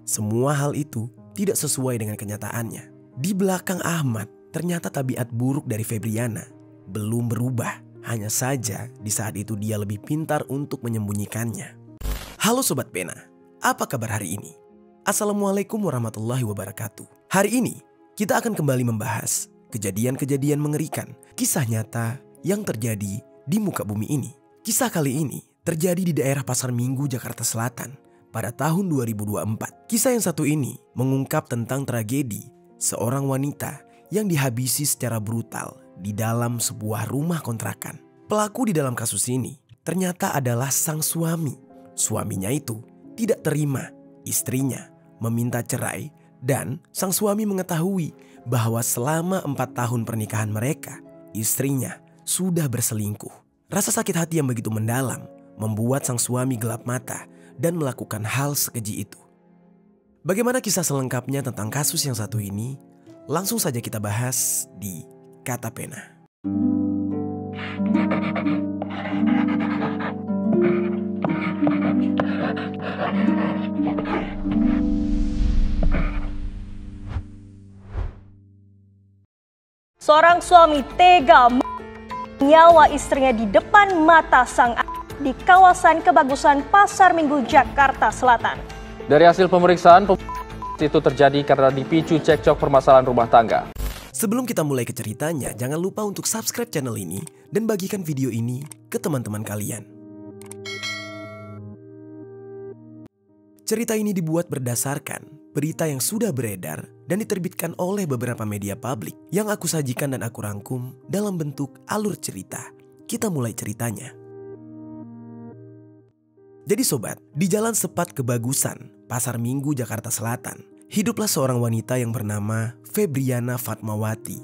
semua hal itu tidak sesuai dengan kenyataannya. Di belakang Ahmad, ternyata tabiat buruk dari Febriana belum berubah. Hanya saja di saat itu dia lebih pintar untuk menyembunyikannya. Halo Sobat Pena, apa kabar hari ini? Assalamualaikum warahmatullahi wabarakatuh. Hari ini kita akan kembali membahas kejadian-kejadian mengerikan, kisah nyata yang terjadi di muka bumi ini. Kisah kali ini terjadi di daerah Pasar Minggu, Jakarta Selatan pada tahun 2024. Kisah yang satu ini mengungkap tentang tragedi seorang wanita yang dihabisi secara brutal di dalam sebuah rumah kontrakan. Pelaku di dalam kasus ini ternyata adalah sang suami. Suaminya itu tidak terima istrinya meminta cerai dan sang suami mengetahui bahwa selama 4 tahun pernikahan mereka, istrinya sudah berselingkuh. Rasa sakit hati yang begitu mendalam membuat sang suami gelap mata dan melakukan hal sekeji itu. Bagaimana kisah selengkapnya tentang kasus yang satu ini? Langsung saja kita bahas di Kata Pena. Seorang suami tega nyawa istrinya di depan mata sang anak di kawasan Kebagusan Pasar Minggu, Jakarta Selatan. Dari hasil pemeriksaan, itu terjadi karena dipicu cekcok permasalahan rumah tangga. Sebelum kita mulai ke ceritanya, jangan lupa untuk subscribe channel ini dan bagikan video ini ke teman-teman kalian. Cerita ini dibuat berdasarkan berita yang sudah beredar dan diterbitkan oleh beberapa media publik yang aku sajikan dan aku rangkum dalam bentuk alur cerita. Kita mulai ceritanya. Jadi sobat, di Jalan Sepat Kebagusan, Pasar Minggu, Jakarta Selatan, hiduplah seorang wanita yang bernama Febriana Fatmawati.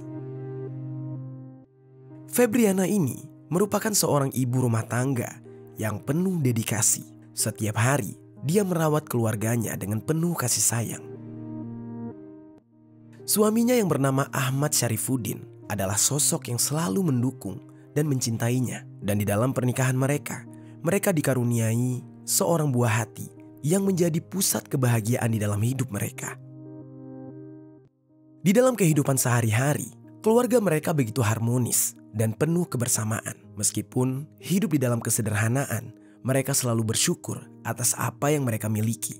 Febriana ini merupakan seorang ibu rumah tangga yang penuh dedikasi. Setiap hari, dia merawat keluarganya dengan penuh kasih sayang. Suaminya yang bernama Ahmad Syarifuddin adalah sosok yang selalu mendukung dan mencintainya. Dan di dalam pernikahan mereka dikaruniai seorang buah hati yang menjadi pusat kebahagiaan di dalam hidup mereka. Di dalam kehidupan sehari-hari, keluarga mereka begitu harmonis dan penuh kebersamaan. Meskipun hidup di dalam kesederhanaan, mereka selalu bersyukur atas apa yang mereka miliki.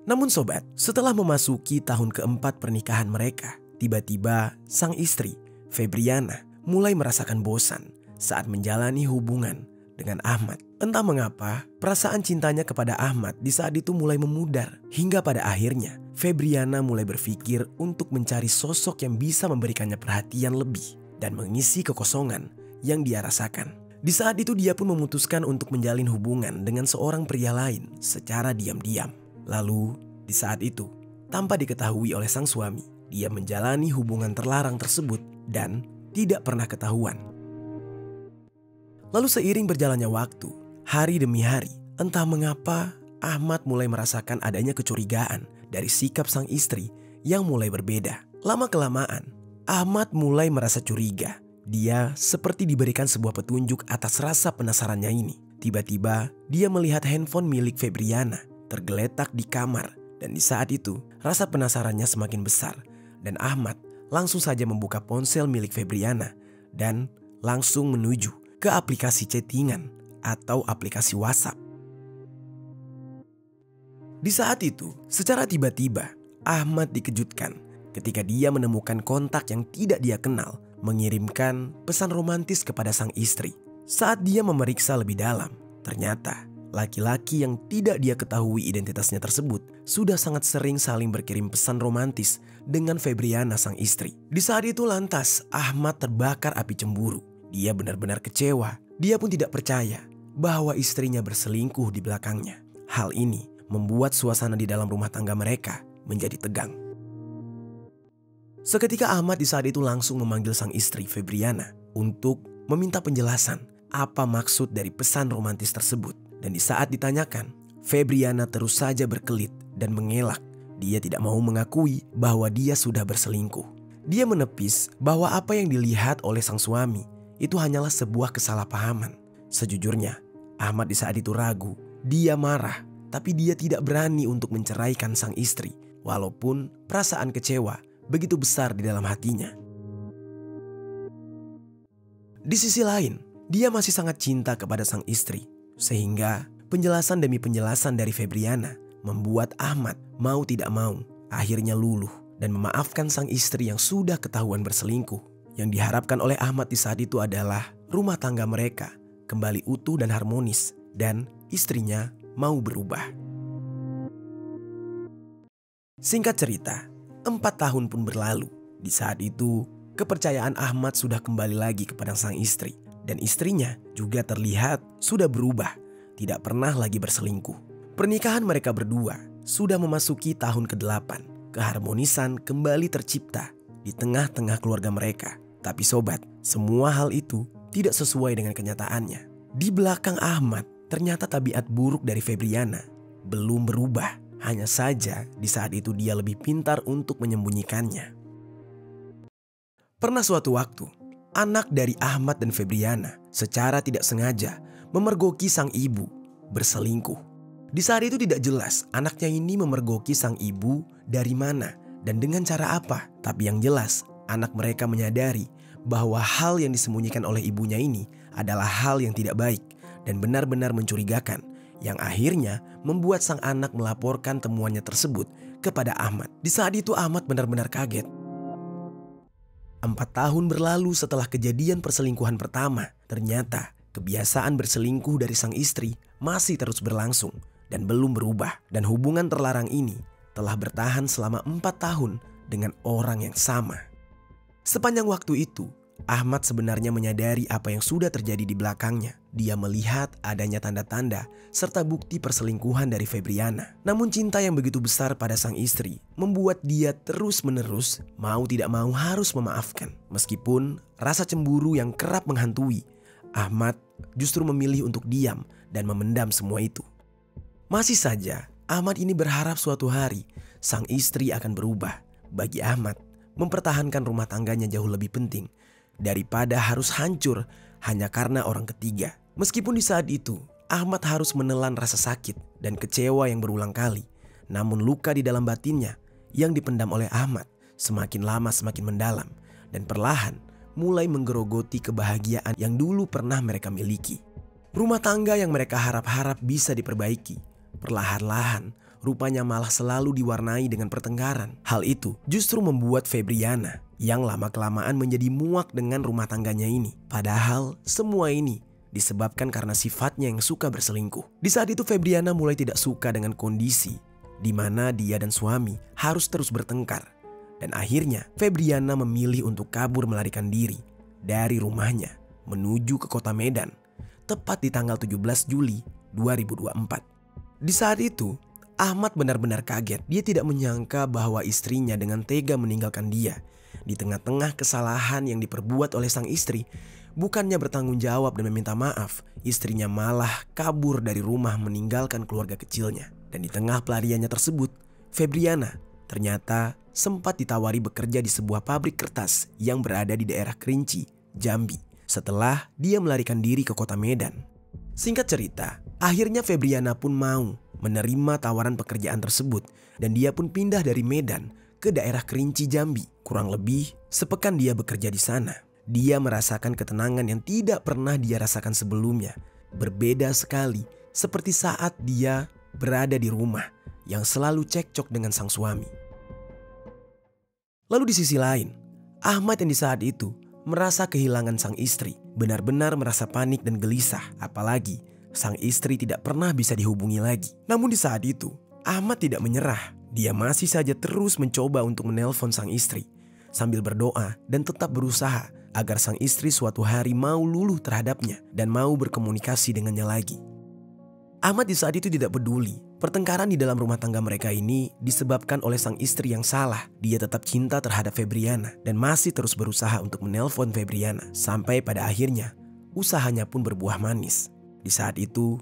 Namun sobat, setelah memasuki tahun keempat pernikahan mereka, tiba-tiba sang istri, Febriana, mulai merasakan bosan saat menjalani hubungan dengan Ahmad. Entah mengapa, perasaan cintanya kepada Ahmad di saat itu mulai memudar. Hingga pada akhirnya, Febriana mulai berpikir untuk mencari sosok yang bisa memberikannya perhatian lebih dan mengisi kekosongan yang dia rasakan. Di saat itu dia pun memutuskan untuk menjalin hubungan dengan seorang pria lain secara diam-diam. Lalu di saat itu, tanpa diketahui oleh sang suami, dia menjalani hubungan terlarang tersebut dan tidak pernah ketahuan. Lalu seiring berjalannya waktu, hari demi hari, entah mengapa Ahmad mulai merasakan adanya kecurigaan dari sikap sang istri yang mulai berbeda. Lama-kelamaan, Ahmad mulai merasa curiga. Dia seperti diberikan sebuah petunjuk atas rasa penasarannya ini. Tiba-tiba, dia melihat handphone milik Febriana tergeletak di kamar. Dan di saat itu, rasa penasarannya semakin besar. Dan Ahmad langsung saja membuka ponsel milik Febriana dan langsung menuju ke aplikasi chattingan atau aplikasi WhatsApp. Di saat itu, secara tiba-tiba, Ahmad dikejutkan ketika dia menemukan kontak yang tidak dia kenal mengirimkan pesan romantis kepada sang istri. Saat dia memeriksa lebih dalam, ternyata laki-laki yang tidak dia ketahui identitasnya tersebut sudah sangat sering saling berkirim pesan romantis dengan Febriana sang istri. Di saat itu lantas Ahmad terbakar api cemburu. Dia benar-benar kecewa. Dia pun tidak percaya bahwa istrinya berselingkuh di belakangnya. Hal ini membuat suasana di dalam rumah tangga mereka menjadi tegang. Seketika Ahmad di saat itu langsung memanggil sang istri Febriana untuk meminta penjelasan apa maksud dari pesan romantis tersebut. Dan di saat ditanyakan, Febriana terus saja berkelit dan mengelak. Dia tidak mau mengakui bahwa dia sudah berselingkuh. Dia menepis bahwa apa yang dilihat oleh sang suami itu hanyalah sebuah kesalahpahaman. Sejujurnya, Ahmad di saat itu ragu. Dia marah, tapi dia tidak berani untuk menceraikan sang istri, walaupun perasaan kecewa begitu besar di dalam hatinya. Di sisi lain, dia masih sangat cinta kepada sang istri, sehingga penjelasan demi penjelasan dari Febriana membuat Ahmad mau tidak mau akhirnya luluh dan memaafkan sang istri yang sudah ketahuan berselingkuh. Yang diharapkan oleh Ahmad di saat itu adalah rumah tangga mereka kembali utuh dan harmonis, dan istrinya mau berubah. Singkat cerita, 4 tahun pun berlalu. Di saat itu, kepercayaan Ahmad sudah kembali lagi kepada sang istri. Dan istrinya juga terlihat sudah berubah, tidak pernah lagi berselingkuh. Pernikahan mereka berdua sudah memasuki tahun ke-8. Keharmonisan kembali tercipta di tengah-tengah keluarga mereka. Tapi sobat, semua hal itu tidak sesuai dengan kenyataannya. Di belakang Ahmad, ternyata tabiat buruk dari Febriana belum berubah. Hanya saja di saat itu dia lebih pintar untuk menyembunyikannya. Pernah suatu waktu, anak dari Ahmad dan Febriana secara tidak sengaja memergoki sang ibu berselingkuh. Di saat itu tidak jelas anaknya ini memergoki sang ibu dari mana dan dengan cara apa. Tapi yang jelas anak mereka menyadari bahwa hal yang disembunyikan oleh ibunya ini adalah hal yang tidak baik dan benar-benar mencurigakan, yang akhirnya membuat sang anak melaporkan temuannya tersebut kepada Ahmad. Di saat itu Ahmad benar-benar kaget. 4 tahun berlalu setelah kejadian perselingkuhan pertama, ternyata kebiasaan berselingkuh dari sang istri masih terus berlangsung dan belum berubah. Dan hubungan terlarang ini telah bertahan selama 4 tahun dengan orang yang sama. Sepanjang waktu itu, Ahmad sebenarnya menyadari apa yang sudah terjadi di belakangnya. Dia melihat adanya tanda-tanda serta bukti perselingkuhan dari Febriana. Namun cinta yang begitu besar pada sang istri membuat dia terus-menerus mau tidak mau harus memaafkan. Meskipun rasa cemburu yang kerap menghantui, Ahmad justru memilih untuk diam dan memendam semua itu. Masih saja, Ahmad ini berharap suatu hari sang istri akan berubah. Bagi Ahmad, mempertahankan rumah tangganya jauh lebih penting daripada harus hancur hanya karena orang ketiga. Meskipun di saat itu Ahmad harus menelan rasa sakit dan kecewa yang berulang kali, namun luka di dalam batinnya yang dipendam oleh Ahmad semakin lama semakin mendalam dan perlahan mulai menggerogoti kebahagiaan yang dulu pernah mereka miliki. Rumah tangga yang mereka harap-harap bisa diperbaiki, perlahan-lahan rupanya malah selalu diwarnai dengan pertengkaran. Hal itu justru membuat Febriana yang lama-kelamaan menjadi muak dengan rumah tangganya ini. Padahal semua ini disebabkan karena sifatnya yang suka berselingkuh. Di saat itu Febriana mulai tidak suka dengan kondisi di mana dia dan suami harus terus bertengkar. Dan akhirnya Febriana memilih untuk kabur melarikan diri dari rumahnya menuju ke kota Medan, tepat di tanggal 17 Juli 2024. Di saat itu Ahmad benar-benar kaget. Dia tidak menyangka bahwa istrinya dengan tega meninggalkan dia. Di tengah-tengah kesalahan yang diperbuat oleh sang istri, bukannya bertanggung jawab dan meminta maaf, istrinya malah kabur dari rumah meninggalkan keluarga kecilnya. Dan di tengah pelariannya tersebut, Febriana ternyata sempat ditawari bekerja di sebuah pabrik kertas yang berada di daerah Kerinci, Jambi, setelah dia melarikan diri ke kota Medan. Singkat cerita, akhirnya Febriana pun mau menerima tawaran pekerjaan tersebut dan dia pun pindah dari Medan ke daerah Kerinci, Jambi. Kurang lebih sepekan dia bekerja di sana. Dia merasakan ketenangan yang tidak pernah dia rasakan sebelumnya. Berbeda sekali seperti saat dia berada di rumah yang selalu cekcok dengan sang suami. Lalu di sisi lain, Ahmad yang di saat itu merasa kehilangan sang istri, benar-benar merasa panik dan gelisah, apalagi sang istri tidak pernah bisa dihubungi lagi. Namun di saat itu, Ahmad tidak menyerah. Dia masih saja terus mencoba untuk menelpon sang istri, sambil berdoa dan tetap berusaha agar sang istri suatu hari mau luluh terhadapnya dan mau berkomunikasi dengannya lagi. Ahmad di saat itu tidak peduli. Pertengkaran di dalam rumah tangga mereka ini disebabkan oleh sang istri yang salah. Dia tetap cinta terhadap Febriana dan masih terus berusaha untuk menelpon Febriana. Sampai pada akhirnya, usahanya pun berbuah manis. Di saat itu,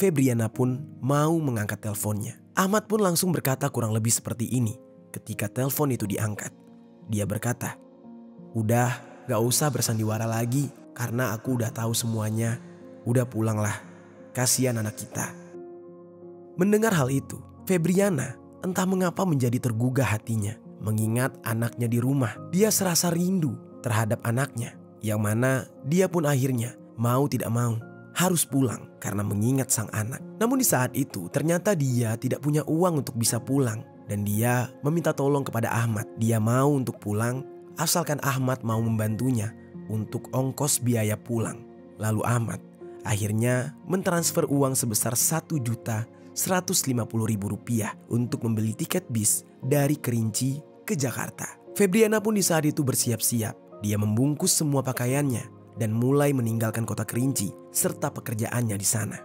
Febriana pun mau mengangkat teleponnya. Ahmad pun langsung berkata kurang lebih seperti ini ketika telepon itu diangkat. Dia berkata, "Udah, gak usah bersandiwara lagi karena aku udah tahu semuanya. Udah pulanglah, kasihan anak kita." Mendengar hal itu, Febriana entah mengapa menjadi tergugah hatinya. Mengingat anaknya di rumah, dia serasa rindu terhadap anaknya. Yang mana dia pun akhirnya mau tidak mau harus pulang karena mengingat sang anak. Namun di saat itu ternyata dia tidak punya uang untuk bisa pulang. Dan dia meminta tolong kepada Ahmad. Dia mau untuk pulang asalkan Ahmad mau membantunya untuk ongkos biaya pulang. Lalu Ahmad akhirnya mentransfer uang sebesar Rp1.150.000 untuk membeli tiket bis dari Kerinci ke Jakarta. Febriana pun di saat itu bersiap-siap. Dia membungkus semua pakaiannya dan mulai meninggalkan kota Kerinci serta pekerjaannya di sana.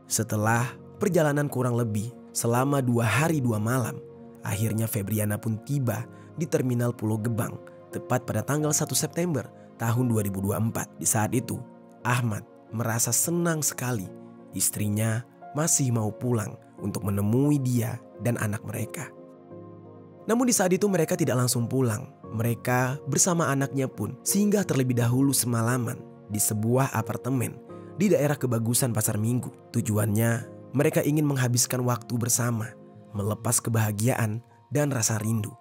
Setelah perjalanan kurang lebih selama 2 hari 2 malam, akhirnya Febriana pun tiba di Terminal Pulau Gebang tepat pada tanggal 1 September tahun 2024. Di saat itu, Ahmad merasa senang sekali istrinya masih mau pulang untuk menemui dia dan anak mereka. Namun di saat itu mereka tidak langsung pulang. Mereka bersama anaknya pun singgah terlebih dahulu semalaman di sebuah apartemen di daerah Kebagusan Pasar Minggu. Tujuannya mereka ingin menghabiskan waktu bersama, melepas kebahagiaan dan rasa rindu.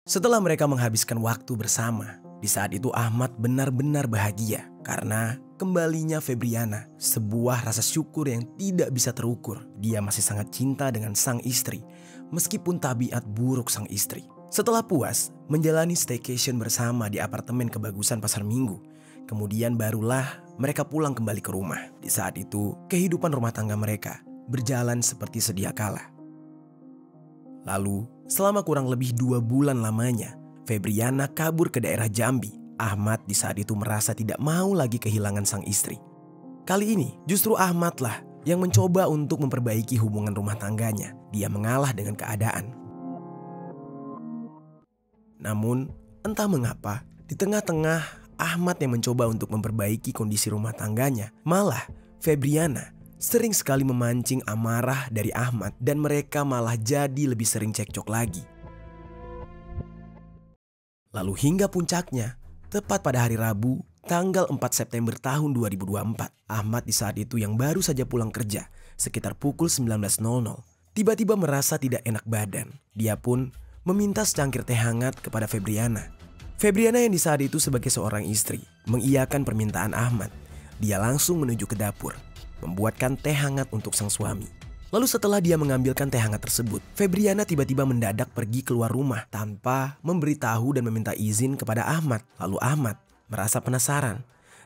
Setelah mereka menghabiskan waktu bersama, di saat itu Ahmad benar-benar bahagia karena kembalinya Febriana, sebuah rasa syukur yang tidak bisa terukur. Dia masih sangat cinta dengan sang istri, meskipun tabiat buruk sang istri. Setelah puas menjalani staycation bersama di apartemen Kebagusan Pasar Minggu, kemudian barulah mereka pulang kembali ke rumah. Di saat itu, kehidupan rumah tangga mereka berjalan seperti sedia kala. Lalu, selama kurang lebih 2 bulan lamanya, Febriana kabur ke daerah Jambi. Ahmad di saat itu merasa tidak mau lagi kehilangan sang istri. Kali ini justru Ahmad lah yang mencoba untuk memperbaiki hubungan rumah tangganya. Dia mengalah dengan keadaan. Namun entah mengapa di tengah-tengah Ahmad yang mencoba untuk memperbaiki kondisi rumah tangganya, malah Febriana sering sekali memancing amarah dari Ahmad dan mereka malah jadi lebih sering cekcok lagi. Lalu hingga puncaknya, tepat pada hari Rabu, tanggal 4 September tahun 2024, Ahmad di saat itu yang baru saja pulang kerja sekitar pukul 19.00, tiba-tiba merasa tidak enak badan. Dia pun meminta secangkir teh hangat kepada Febriana. Febriana yang di saat itu sebagai seorang istri mengiyakan permintaan Ahmad. Dia langsung menuju ke dapur, membuatkan teh hangat untuk sang suami. Lalu setelah dia mengambilkan teh hangat tersebut, Febriana tiba-tiba mendadak pergi keluar rumah tanpa memberitahu dan meminta izin kepada Ahmad. Lalu Ahmad merasa penasaran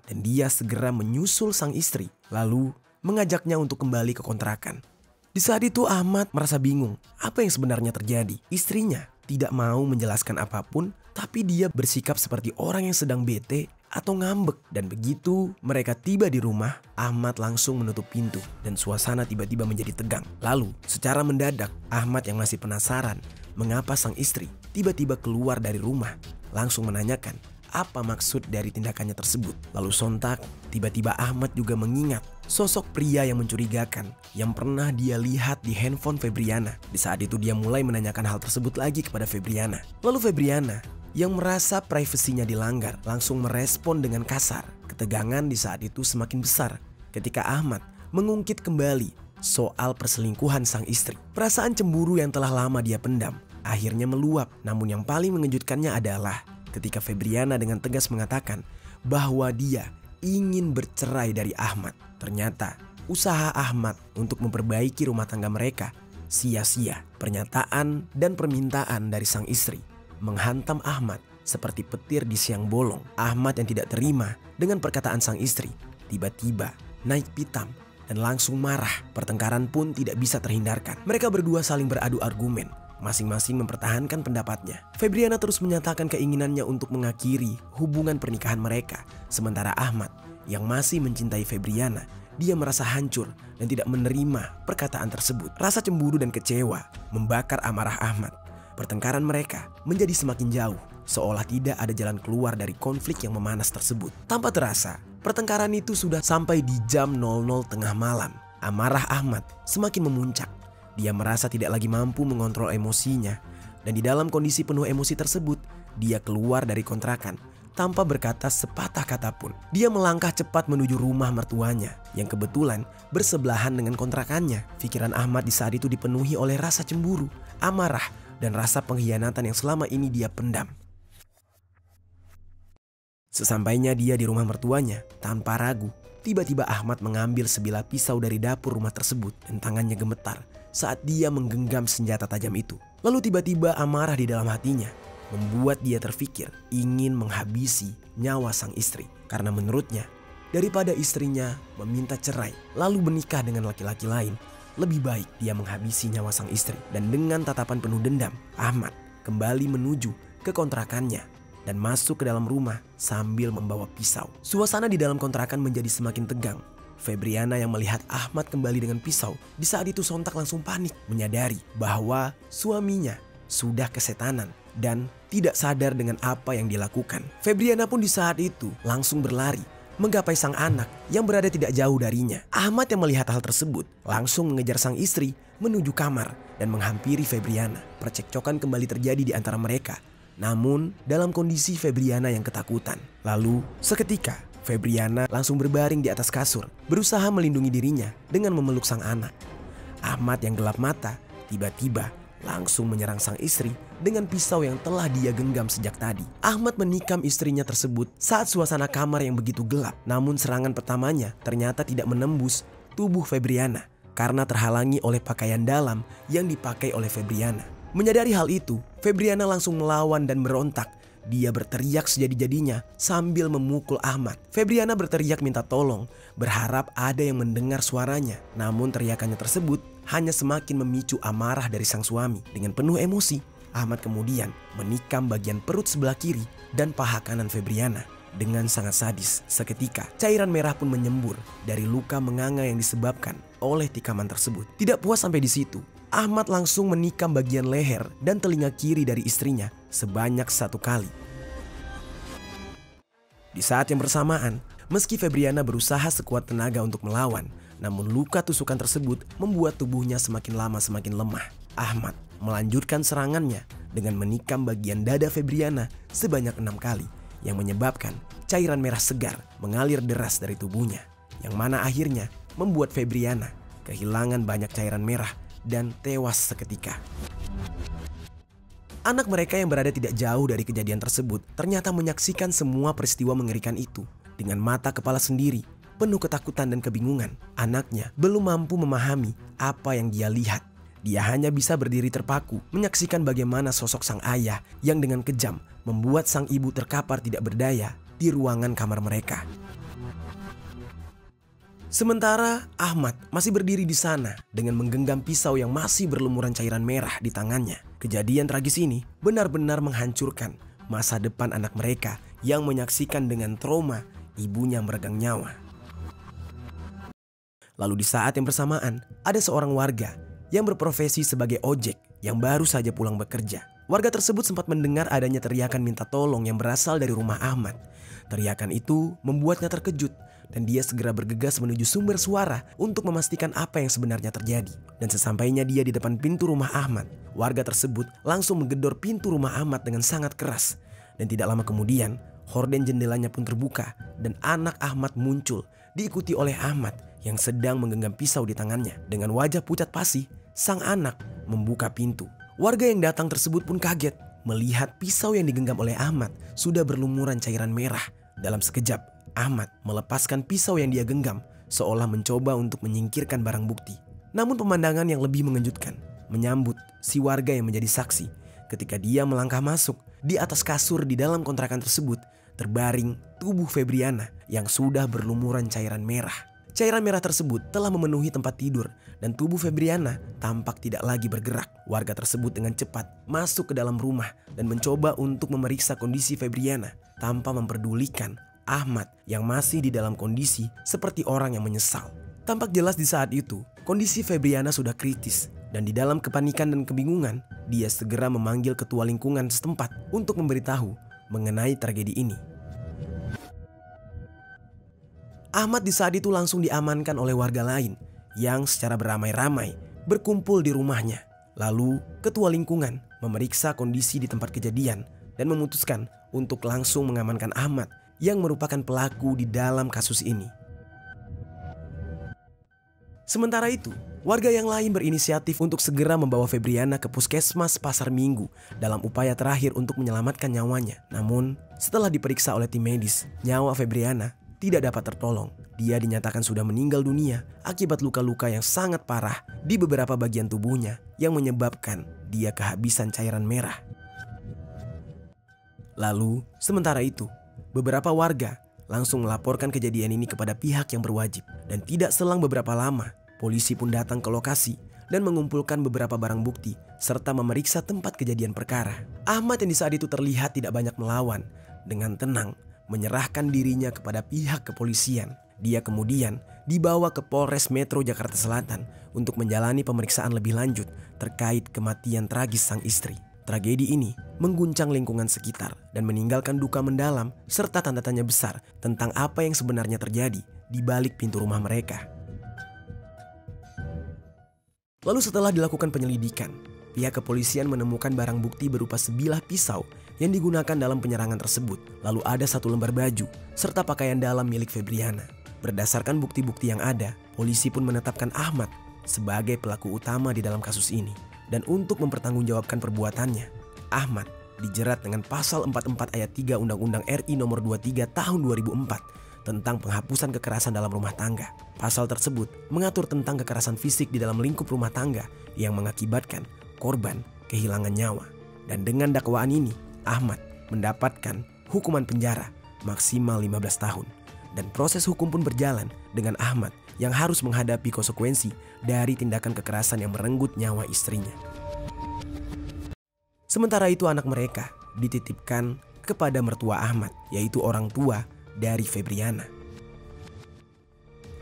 dan dia segera menyusul sang istri lalu mengajaknya untuk kembali ke kontrakan. Di saat itu Ahmad merasa bingung apa yang sebenarnya terjadi. Istrinya tidak mau menjelaskan apapun, tapi dia bersikap seperti orang yang sedang bete atau ngambek. Dan begitu mereka tiba di rumah, Ahmad langsung menutup pintu dan suasana tiba-tiba menjadi tegang. Lalu secara mendadak Ahmad yang masih penasaran mengapa sang istri tiba-tiba keluar dari rumah, langsung menanyakan apa maksud dari tindakannya tersebut. Lalu sontak tiba-tiba Ahmad juga mengingat sosok pria yang mencurigakan yang pernah dia lihat di handphone Febriana. Di saat itu dia mulai menanyakan hal tersebut lagi kepada Febriana. Lalu Febriana yang merasa privasinya dilanggar langsung merespon dengan kasar. Ketegangan di saat itu semakin besar ketika Ahmad mengungkit kembali soal perselingkuhan sang istri. Perasaan cemburu yang telah lama dia pendam akhirnya meluap. Namun yang paling mengejutkannya adalah ketika Febriana dengan tegas mengatakan bahwa dia ingin bercerai dari Ahmad. Ternyata usaha Ahmad untuk memperbaiki rumah tangga mereka sia-sia. Pernyataan dan permintaan dari sang istri menghantam Ahmad seperti petir di siang bolong. Ahmad yang tidak terima dengan perkataan sang istri tiba-tiba naik pitam dan langsung marah. Pertengkaran pun tidak bisa terhindarkan. Mereka berdua saling beradu argumen, masing-masing mempertahankan pendapatnya. Febriana terus menyatakan keinginannya untuk mengakhiri hubungan pernikahan mereka. Sementara Ahmad yang masih mencintai Febriana, dia merasa hancur dan tidak menerima perkataan tersebut. Rasa cemburu dan kecewa membakar amarah Ahmad. Pertengkaran mereka menjadi semakin jauh, seolah tidak ada jalan keluar dari konflik yang memanas tersebut. Tanpa terasa, pertengkaran itu sudah sampai di jam 00 tengah malam. Amarah Ahmad semakin memuncak. Dia merasa tidak lagi mampu mengontrol emosinya. Dan di dalam kondisi penuh emosi tersebut, dia keluar dari kontrakan, tanpa berkata sepatah kata pun. Dia melangkah cepat menuju rumah mertuanya yang kebetulan bersebelahan dengan kontrakannya. Pikiran Ahmad di saat itu dipenuhi oleh rasa cemburu, amarah, dan rasa pengkhianatan yang selama ini dia pendam. Sesampainya dia di rumah mertuanya, tanpa ragu, tiba-tiba Ahmad mengambil sebilah pisau dari dapur rumah tersebut dan tangannya gemetar saat dia menggenggam senjata tajam itu. Lalu tiba-tiba amarah di dalam hatinya membuat dia terfikir ingin menghabisi nyawa sang istri. Karena menurutnya, daripada istrinya meminta cerai lalu menikah dengan laki-laki lain, lebih baik dia menghabisi nyawa sang istri. Dan dengan tatapan penuh dendam, Ahmad kembali menuju ke kontrakannya dan masuk ke dalam rumah sambil membawa pisau. Suasana di dalam kontrakan menjadi semakin tegang. Febriana yang melihat Ahmad kembali dengan pisau di saat itu sontak langsung panik, menyadari bahwa suaminya sudah kesetanan dan tidak sadar dengan apa yang dilakukan. Febriana pun di saat itu langsung berlari menggapai sang anak yang berada tidak jauh darinya. Ahmad yang melihat hal tersebut langsung mengejar sang istri menuju kamar dan menghampiri Febriana. Percekcokan kembali terjadi di antara mereka, namun dalam kondisi Febriana yang ketakutan. Lalu seketika Febriana langsung berbaring di atas kasur, berusaha melindungi dirinya dengan memeluk sang anak. Ahmad yang gelap mata tiba-tiba langsung menyerang sang istri dengan pisau yang telah dia genggam sejak tadi. Ahmad menikam istrinya tersebut saat suasana kamar yang begitu gelap. Namun serangan pertamanya ternyata tidak menembus tubuh Febriana karena terhalangi oleh pakaian dalam yang dipakai oleh Febriana. Menyadari hal itu, Febriana langsung melawan dan berontak. Dia berteriak sejadi-jadinya sambil memukul Ahmad. Febriana berteriak minta tolong, berharap ada yang mendengar suaranya. Namun teriakannya tersebut hanya semakin memicu amarah dari sang suami. Dengan penuh emosi, Ahmad kemudian menikam bagian perut sebelah kiri dan paha kanan Febriana dengan sangat sadis. Seketika, cairan merah pun menyembur dari luka menganga yang disebabkan oleh tikaman tersebut. Tidak puas sampai di situ, Ahmad langsung menikam bagian leher dan telinga kiri dari istrinya sebanyak 1 kali. Di saat yang bersamaan, meski Febriana berusaha sekuat tenaga untuk melawan, namun luka tusukan tersebut membuat tubuhnya semakin lama semakin lemah. Ahmad melanjutkan serangannya dengan menikam bagian dada Febriana sebanyak 6 kali, yang menyebabkan cairan merah segar mengalir deras dari tubuhnya, yang mana akhirnya membuat Febriana kehilangan banyak cairan merah dan tewas seketika. Anak mereka yang berada tidak jauh dari kejadian tersebut ternyata menyaksikan semua peristiwa mengerikan itu dengan mata kepala sendiri, penuh ketakutan dan kebingungan. Anaknya belum mampu memahami apa yang dia lihat. Dia hanya bisa berdiri terpaku menyaksikan bagaimana sosok sang ayah yang dengan kejam membuat sang ibu terkapar tidak berdaya di ruangan kamar mereka. Sementara Ahmad masih berdiri di sana dengan menggenggam pisau yang masih berlumuran cairan merah di tangannya. Kejadian tragis ini benar-benar menghancurkan masa depan anak mereka yang menyaksikan dengan trauma ibunya meregang nyawa. Lalu di saat yang bersamaan, ada seorang warga yang berprofesi sebagai ojek yang baru saja pulang bekerja. Warga tersebut sempat mendengar adanya teriakan minta tolong yang berasal dari rumah Ahmad. Teriakan itu membuatnya terkejut dan dia segera bergegas menuju sumber suara untuk memastikan apa yang sebenarnya terjadi. Dan sesampainya dia di depan pintu rumah Ahmad, warga tersebut langsung menggedor pintu rumah Ahmad dengan sangat keras. Dan tidak lama kemudian, horden jendelanya pun terbuka dan anak Ahmad muncul, diikuti oleh Ahmad yang sedang menggenggam pisau di tangannya. Dengan wajah pucat pasi, sang anak membuka pintu. Warga yang datang tersebut pun kaget melihat pisau yang digenggam oleh Ahmad sudah berlumuran cairan merah. Dalam sekejap, Ahmad melepaskan pisau yang dia genggam seolah mencoba untuk menyingkirkan barang bukti. Namun pemandangan yang lebih mengejutkan menyambut si warga yang menjadi saksi ketika dia melangkah masuk. Di atas kasur di dalam kontrakan tersebut terbaring tubuh Febriana yang sudah berlumuran cairan merah. Cairan merah tersebut telah memenuhi tempat tidur dan tubuh Febriana tampak tidak lagi bergerak. Warga tersebut dengan cepat masuk ke dalam rumah dan mencoba untuk memeriksa kondisi Febriana tanpa memperdulikan Ahmad yang masih di dalam kondisi seperti orang yang menyesal. Tampak jelas di saat itu kondisi Febriana sudah kritis dan di dalam kepanikan dan kebingungan dia segera memanggil ketua lingkungan setempat untuk memberitahu mengenai tragedi ini. Ahmad di saat itu langsung diamankan oleh warga lain yang secara beramai-ramai berkumpul di rumahnya. Lalu ketua lingkungan memeriksa kondisi di tempat kejadian dan memutuskan untuk langsung mengamankan Ahmad yang merupakan pelaku di dalam kasus ini. Sementara itu, warga yang lain berinisiatif untuk segera membawa Febriana ke puskesmas Pasar Minggu dalam upaya terakhir untuk menyelamatkan nyawanya. Namun, setelah diperiksa oleh tim medis, nyawa Febriana tidak dapat tertolong. Dia dinyatakan sudah meninggal dunia akibat luka-luka yang sangat parah di beberapa bagian tubuhnya yang menyebabkan dia kehabisan cairan merah. Lalu, sementara itu, beberapa warga langsung melaporkan kejadian ini kepada pihak yang berwajib. Dan tidak selang beberapa lama, polisi pun datang ke lokasi dan mengumpulkan beberapa barang bukti serta memeriksa tempat kejadian perkara. Ahmad yang di saat itu terlihat tidak banyak melawan, dengan tenang menyerahkan dirinya kepada pihak kepolisian. Dia kemudian dibawa ke Polres Metro Jakarta Selatan untuk menjalani pemeriksaan lebih lanjut terkait kematian tragis sang istri. Tragedi ini mengguncang lingkungan sekitar dan meninggalkan duka mendalam serta tanda tanya besar tentang apa yang sebenarnya terjadi di balik pintu rumah mereka. Lalu setelah dilakukan penyelidikan, pihak kepolisian menemukan barang bukti berupa sebilah pisau yang digunakan dalam penyerangan tersebut. Lalu ada 1 lembar baju serta pakaian dalam milik Febriana. Berdasarkan bukti-bukti yang ada, polisi pun menetapkan Ahmad sebagai pelaku utama di dalam kasus ini. Dan untuk mempertanggungjawabkan perbuatannya, Ahmad dijerat dengan pasal 44 ayat 3 Undang-Undang RI nomor 23 tahun 2004 tentang penghapusan kekerasan dalam rumah tangga. Pasal tersebut mengatur tentang kekerasan fisik di dalam lingkup rumah tangga yang mengakibatkan korban kehilangan nyawa. Dan dengan dakwaan ini, Ahmad mendapatkan hukuman penjara maksimal 15 tahun. Dan proses hukum pun berjalan dengan Ahmad yang harus menghadapi konsekuensi dari tindakan kekerasan yang merenggut nyawa istrinya. Sementara itu anak mereka dititipkan kepada mertua Ahmad, yaitu orang tua dari Febriana.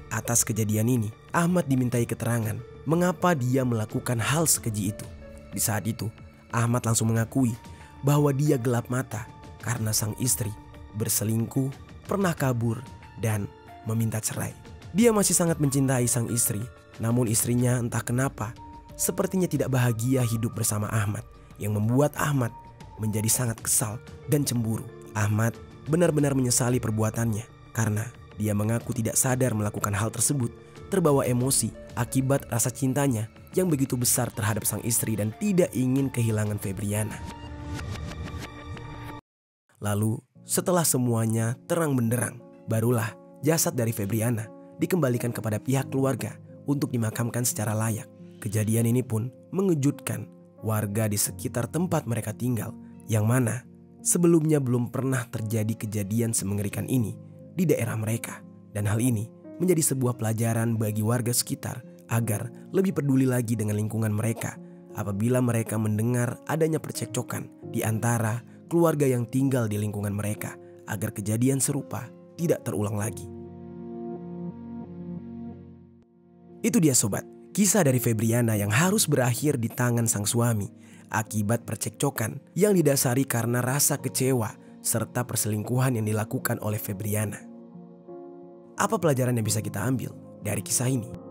Atas kejadian ini, Ahmad dimintai keterangan mengapa dia melakukan hal sekeji itu. Di saat itu, Ahmad langsung mengakui bahwa dia gelap mata karena sang istri berselingkuh, pernah kabur, dan meminta cerai. Dia masih sangat mencintai sang istri, namun istrinya entah kenapa sepertinya tidak bahagia hidup bersama Ahmad, yang membuat Ahmad menjadi sangat kesal dan cemburu. Ahmad benar-benar menyesali perbuatannya karena dia mengaku tidak sadar melakukan hal tersebut, terbawa emosi akibat rasa cintanya yang begitu besar terhadap sang istri dan tidak ingin kehilangan Febriana. Lalu setelah semuanya terang benderang, barulah jasad dari Febriana dikembalikan kepada pihak keluarga untuk dimakamkan secara layak. Kejadian ini pun mengejutkan warga di sekitar tempat mereka tinggal, yang mana sebelumnya belum pernah terjadi kejadian semengerikan ini di daerah mereka. Dan hal ini menjadi sebuah pelajaran bagi warga sekitar agar lebih peduli lagi dengan lingkungan mereka apabila mereka mendengar adanya percekcokan di antara keluarga yang tinggal di lingkungan mereka, agar kejadian serupa tidak terulang lagi. Itu dia sobat, kisah dari Febriana yang harus berakhir di tangan sang suami akibat percekcokan yang didasari karena rasa kecewa serta perselingkuhan yang dilakukan oleh Febriana. Apa pelajaran yang bisa kita ambil dari kisah ini?